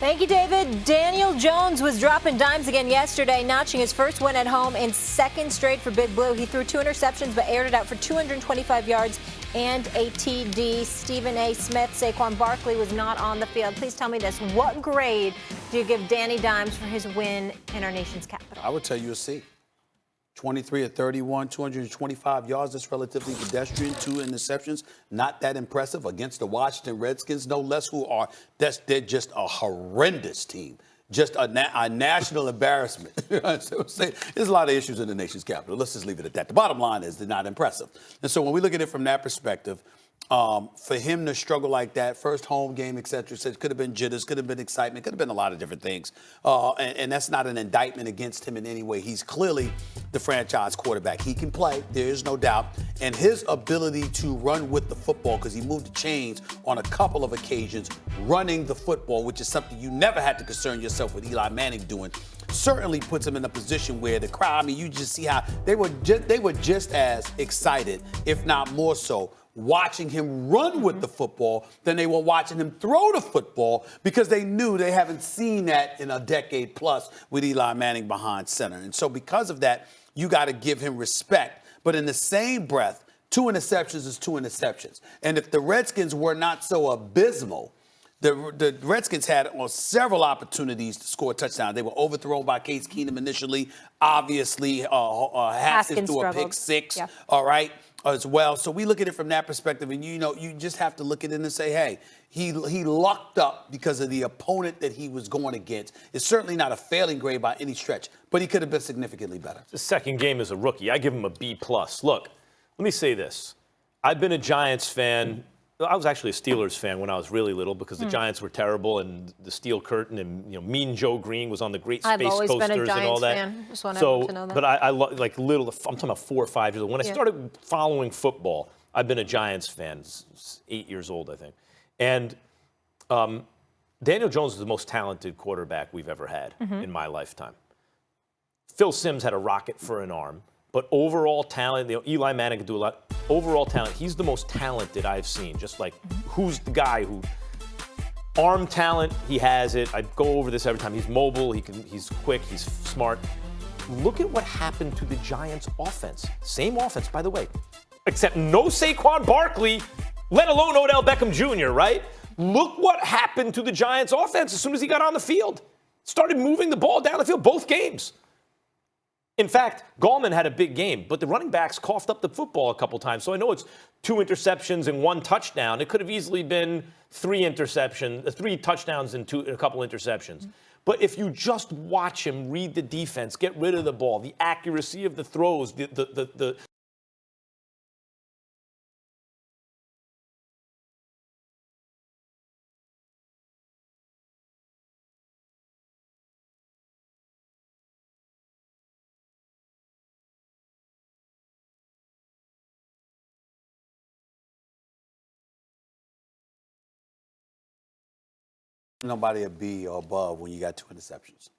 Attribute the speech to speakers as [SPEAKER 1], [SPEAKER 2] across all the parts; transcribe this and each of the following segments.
[SPEAKER 1] Thank you, David. Daniel Jones was dropping dimes again yesterday, notching his first win at home and second straight for Big Blue. He threw 2 interceptions but aired it out for 225 yards and a TD. Stephen A. Smith, Saquon Barkley was not on the field. Please tell me this. What grade do you give Danny Dimes for his win in our nation's capital?
[SPEAKER 2] I would tell you a C. 23 of 31, 225 yards. That's relatively pedestrian. 2 interceptions. Not that impressive against the Washington Redskins, no less, they're just a horrendous team. Just a national embarrassment. So there's a lot of issues in the nation's capital. Let's just leave it at that. The bottom line is they're not impressive. And so when we look at it from that perspective, for him to struggle like that, first home game, et cetera, could have been jitters, could have been excitement, could have been a lot of different things. And that's not an indictment against him in any way. He's clearly the franchise quarterback. He can play, there is no doubt. And his ability to run with the football, because he moved the chains on a couple of occasions, running the football, which is something you never had to concern yourself with Eli Manning doing, certainly puts him in a position where the crowd, I mean, you just see how they were just as excited, if not more so, watching him run with the football than they were watching him throw the football, because they knew they haven't seen that in a decade plus with Eli Manning behind center. And so because of that, you got to give him respect. But in the same breath, 2 interceptions is 2 interceptions. And if the Redskins were not so abysmal, the Redskins had several opportunities to score a touchdown. They were overthrown by Case Keenum initially. Obviously, Haskins threw a pick 6, yeah. All right, as well. So we look at it from that perspective, and you just have to look at it and say, hey, he lucked up because of the opponent that he was going against. It's certainly not a failing grade by any stretch, but he could have been significantly better.
[SPEAKER 3] The second game as a rookie, I give him a B+. Look, let me say this. I've been a Giants fan. I was actually a Steelers fan when I was really little, because the Giants were terrible, and the Steel Curtain, and Mean Joe Green was on the Great Space Coasters and all that.
[SPEAKER 1] Fan. Just want everyone to know that.
[SPEAKER 3] But I like little. I'm talking about 4 or 5 years old. When I started following football, I've been a Giants fan. 8 years old, I think. And Daniel Jones is the most talented quarterback we've ever had in my lifetime. Phil Simms had a rocket for an arm. But overall talent, Eli Manning can do a lot. Overall talent, he's the most talented I've seen. Just like, who's the guy who, arm talent, he has it. I go over this every time. He's mobile, he's quick, he's smart. Look at what happened to the Giants' offense. Same offense, by the way, except no Saquon Barkley, let alone Odell Beckham Jr., right? Look what happened to the Giants' offense as soon as he got on the field. Started moving the ball down the field both games. In fact, Gallman had a big game, but the running backs coughed up the football a couple times. So I know it's 2 interceptions and 1 touchdown. It could have easily been 3 touchdowns and a couple interceptions. But if you just watch him read the defense, get rid of the ball, the accuracy of the throws, the
[SPEAKER 2] Nobody a B or above when you got 2 interceptions.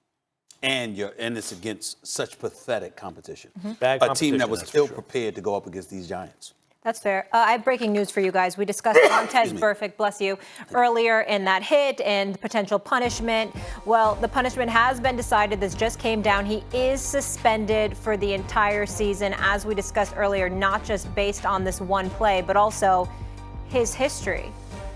[SPEAKER 2] And it's against such pathetic competition.
[SPEAKER 3] Bad
[SPEAKER 2] a team that was
[SPEAKER 3] competition,
[SPEAKER 2] ill-prepared to go up against these Giants.
[SPEAKER 1] That's fair. I have breaking news for you guys. We discussed Montez Burfict, bless you, earlier in that hit and potential punishment. Well, the punishment has been decided. This just came down. He is suspended for the entire season, as we discussed earlier, not just based on this one play, but also his history.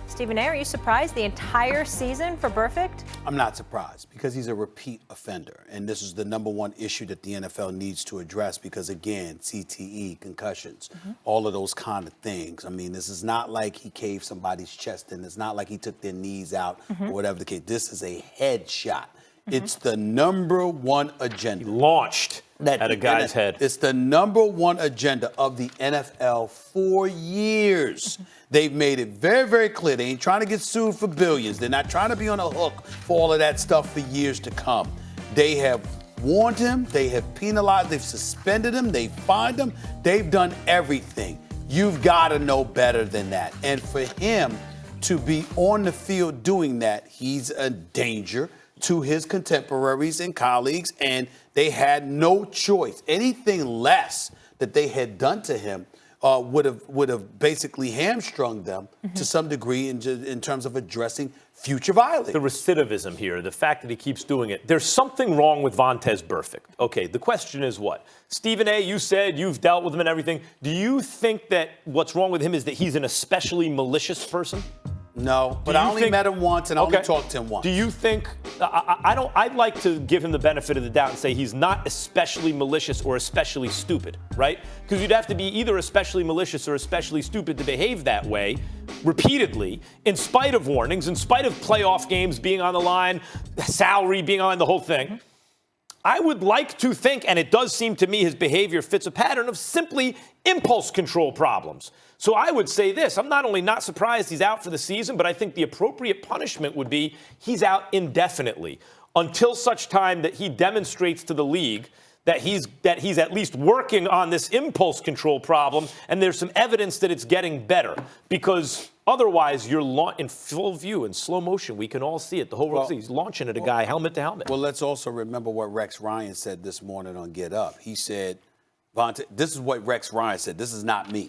[SPEAKER 1] Stephen A., are you surprised the entire season for Burfict?
[SPEAKER 2] I'm not surprised, because he's a repeat offender. And this is the #1 issue that the NFL needs to address, because, again, CTE, concussions, all of those kind of things. I mean, this is not like he caved somebody's chest in. It's not like he took their knees out or whatever the case. This is a headshot. It's the #1 agenda.
[SPEAKER 3] He launched at a guy's head.
[SPEAKER 2] It's the #1 agenda of the NFL for years. They've made it very, very clear. They ain't trying to get sued for billions. They're not trying to be on a hook for all of that stuff for years to come. They have warned him. They have penalized. They've suspended him. They've fined him. They've done everything. You've got to know better than that. And for him to be on the field doing that, he's a danger to his contemporaries and colleagues, and they had no choice. Anything less that they had done to him would have basically hamstrung them to some degree in terms of addressing future violence.
[SPEAKER 3] The recidivism here, the fact that he keeps doing it. There's something wrong with Vontez Burfict. Okay, the question is what? Stephen A., you said you've dealt with him and everything. Do you think that what's wrong with him is that he's an especially malicious person?
[SPEAKER 2] No, but I only met him once and I only talked to him once.
[SPEAKER 3] Do you think I'd like to give him the benefit of the doubt and say he's not especially malicious or especially stupid, right? Because you'd have to be either especially malicious or especially stupid to behave that way repeatedly, in spite of warnings, in spite of playoff games being on the line, salary being on the whole thing. I would like to think, and it does seem to me his behavior fits a pattern of simply impulse control problems. So I would say this, I'm not only not surprised he's out for the season, but I think the appropriate punishment would be he's out indefinitely until such time that he demonstrates to the league that he's at least working on this impulse control problem, and there's some evidence that it's getting better. Because otherwise, you're in full view, in slow motion. We can all see it. The whole world sees he's launching at a guy helmet to helmet.
[SPEAKER 2] Well, let's also remember what Rex Ryan said this morning on Get Up. He said, this is what Rex Ryan said. This is not me.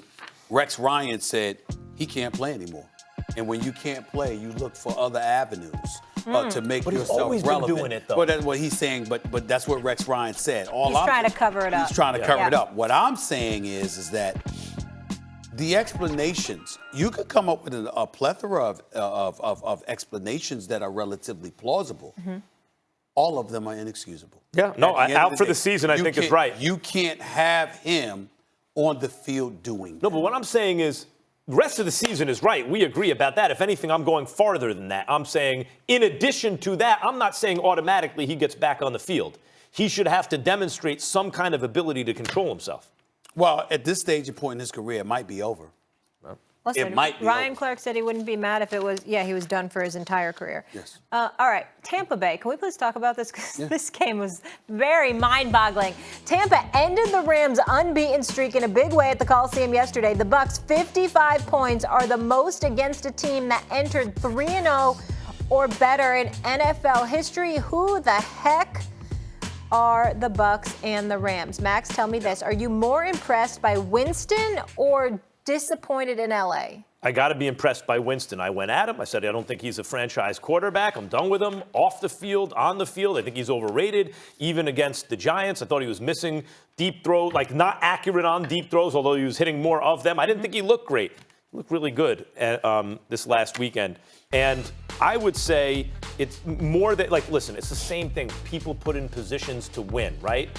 [SPEAKER 2] Rex Ryan said he can't play anymore. And when you can't play, you look for other avenues to make yourself relevant. But he's always been doing it, though. Well, that's what he's saying, but that's what Rex Ryan said.
[SPEAKER 1] He's trying to cover it up.
[SPEAKER 2] He's trying to cover it up. What I'm saying is that the explanations, you could come up with a plethora of explanations that are relatively plausible. All of them are inexcusable.
[SPEAKER 3] Yeah, no, out for the season, I think is right.
[SPEAKER 2] You can't have him on the field doing that.
[SPEAKER 3] No, but what I'm saying is the rest of the season is right. We agree about that. If anything, I'm going farther than that. I'm saying in addition to that, I'm not saying automatically he gets back on the field. He should have to demonstrate some kind of ability to control himself.
[SPEAKER 2] Well, at this stage and point in his career, it might be over.
[SPEAKER 1] Listen,
[SPEAKER 2] it might be
[SPEAKER 1] Ryan
[SPEAKER 2] over.
[SPEAKER 1] Clark said he wouldn't be mad if it was, he was done for his entire career.
[SPEAKER 2] Yes.
[SPEAKER 1] All right, Tampa Bay. Can we please talk about this? Because this game was very mind-boggling. Tampa ended the Rams' unbeaten streak in a big way at the Coliseum yesterday. The Bucs' 55 points are the most against a team that entered 3-0 or better in NFL history. Who the heck are the Bucs and the Rams? Max, tell me this. Are you more impressed by Winston or disappointed in LA?
[SPEAKER 3] I got to be impressed by Winston. I went at him. I said, I don't think he's a franchise quarterback. I'm done with him. Off the field, on the field. I think he's overrated. Even against the Giants, I thought he was missing deep throws, like not accurate on deep throws, although he was hitting more of them. I didn't think he looked great. He looked really good this last weekend. And I would say it's more that, like, listen, it's the same thing. People put in positions to win, right?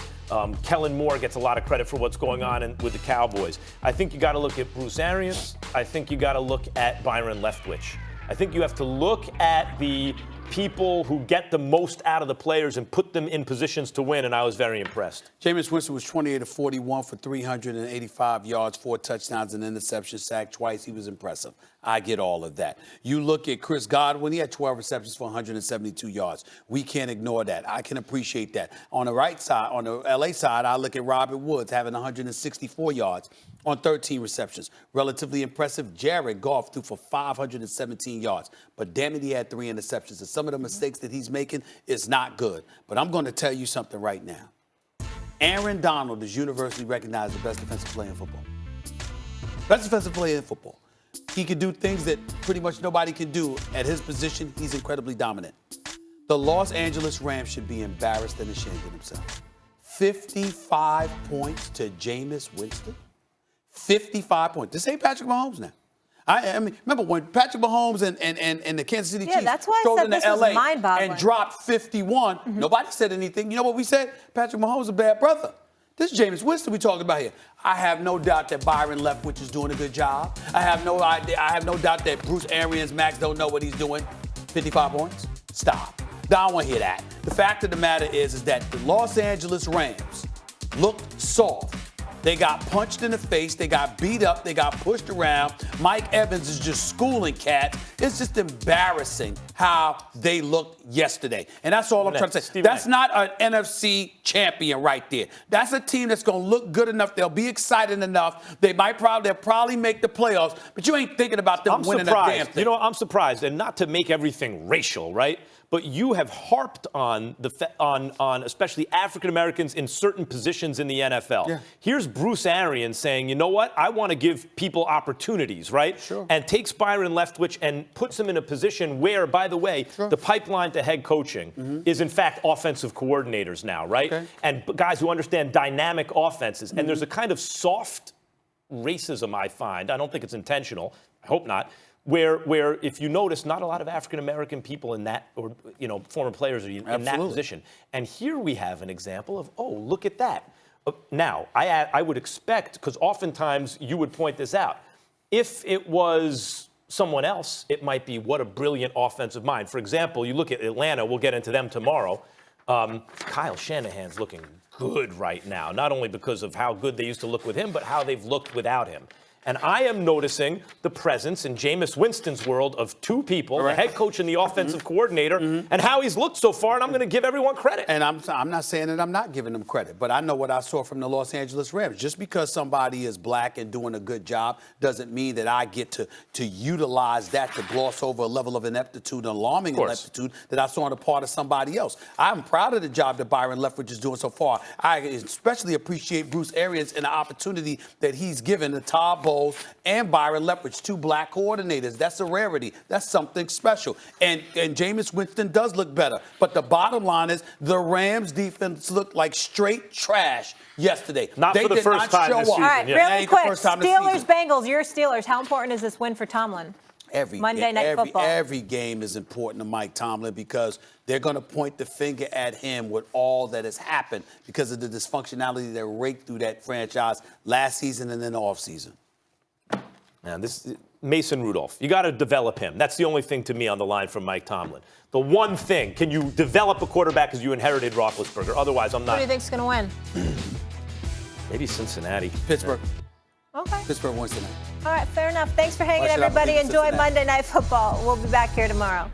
[SPEAKER 3] Kellen Moore gets a lot of credit for what's going on with the Cowboys. I think you got to look at Bruce Arians. I think you got to look at Byron Leftwich. I think you have to look at the people who get the most out of the players and put them in positions to win, and I was very impressed.
[SPEAKER 2] Jameis Winston was 28 of 41 for 385 yards, 4 touchdowns, and interception, sacked twice. He was impressive. I get all of that. You look at Chris Godwin, he had 12 receptions for 172 yards. We can't ignore that. I can appreciate that. On the right side, on the LA side, I look at Robert Woods having 164 yards on 13 receptions. Relatively impressive. Jared Goff threw for 517 yards. But damn it, he had 3 interceptions. And some of the mistakes that he's making is not good. But I'm going to tell you something right now. Aaron Donald is universally recognized the best defensive player in football. Best defensive player in football. He can do things that pretty much nobody can do. At his position, he's incredibly dominant. The Los Angeles Rams should be embarrassed and ashamed of themselves. 55 points to Jameis Winston. 55 points. This ain't Patrick Mahomes now. I mean, remember when Patrick Mahomes and the Kansas City Chiefs strolled into LA and dropped 51, nobody said anything. You know what we said? Patrick Mahomes is a bad brother. This is Jameis Winston we talking about here. I have no doubt that Byron Leftwich is doing a good job. I have no doubt that Bruce Arians, Max don't know what he's doing. 55 points? Stop. I don't want to hear that. The fact of the matter is that the Los Angeles Rams looked soft. They got punched in the face. They got beat up. They got pushed around. Mike Evans is just schooling cats. It's just embarrassing how they looked yesterday. And that's all I'm trying to say.
[SPEAKER 3] Stephen
[SPEAKER 2] That's
[SPEAKER 3] A.
[SPEAKER 2] not an NFC champion right there. That's a team that's going to look good enough. They'll be excited enough. They'll probably make the playoffs. But you ain't thinking about them winning a damn thing.
[SPEAKER 3] You know, I'm surprised, and not to make everything racial, right? But you have harped on on especially African Americans in certain positions in the NFL.
[SPEAKER 2] Yeah.
[SPEAKER 3] Here's Bruce Arians saying, you know what? I want to give people opportunities, right?
[SPEAKER 2] Sure.
[SPEAKER 3] And takes Byron Leftwich and puts him in a position where, by the way, the pipeline to head coaching is in fact offensive coordinators now, right?
[SPEAKER 2] Okay.
[SPEAKER 3] And guys who understand dynamic offenses. And there's a kind of soft racism I find. I don't think it's intentional. I hope not. Where if you notice, not a lot of African-American people in that, or, you know, former players are in that position. And here we have an example of, oh, look at that. Now, I would expect, because oftentimes you would point this out, if it was someone else, it might be, what a brilliant offensive mind. For example, you look at Atlanta, we'll get into them tomorrow. Kyle Shanahan's looking good right now, not only because of how good they used to look with him, but how they've looked without him. And I am noticing the presence in Jameis Winston's world of two people, the head coach and the offensive coordinator, and how he's looked so far, and I'm going to give everyone credit.
[SPEAKER 2] And I'm not saying that I'm not giving them credit, but I know what I saw from the Los Angeles Rams. Just because somebody is black and doing a good job doesn't mean that I get to utilize that to gloss over a level of ineptitude, alarming ineptitude that I saw on the part of somebody else. I'm proud of the job that Byron Leftwich is doing so far. I especially appreciate Bruce Arians and the opportunity that he's given to Todd Bowles and Byron Leftwich, two black coordinators. That's a rarity. That's something special. And Jameis Winston does look better. But the bottom line is the Rams defense looked like straight trash yesterday.
[SPEAKER 3] Not
[SPEAKER 2] they
[SPEAKER 3] for the
[SPEAKER 2] did
[SPEAKER 3] first
[SPEAKER 2] not
[SPEAKER 3] time
[SPEAKER 2] show
[SPEAKER 3] this
[SPEAKER 2] up.
[SPEAKER 3] season.
[SPEAKER 1] All right,
[SPEAKER 3] Yeah.
[SPEAKER 1] really quick. Steelers-Bengals, your Steelers. How important is this win for Tomlin? Monday Night Football.
[SPEAKER 2] Every game is important to Mike Tomlin because they're going to point the finger at him with all that has happened because of the dysfunctionality that raked through that franchise last season and then the offseason.
[SPEAKER 3] Now, this Mason Rudolph, you got to develop him. That's the only thing to me on the line from Mike Tomlin. The one thing, can you develop a quarterback because you inherited Roethlisberger? Otherwise, I'm not.
[SPEAKER 1] Who do you think's going to win?
[SPEAKER 3] Maybe Cincinnati.
[SPEAKER 2] Pittsburgh.
[SPEAKER 1] Okay.
[SPEAKER 2] Pittsburgh wins tonight.
[SPEAKER 1] All right, fair enough. Thanks for hanging,
[SPEAKER 2] Why should I
[SPEAKER 1] everybody.
[SPEAKER 2] believe
[SPEAKER 1] Enjoy
[SPEAKER 2] Cincinnati?
[SPEAKER 1] Monday Night Football. We'll be back here tomorrow.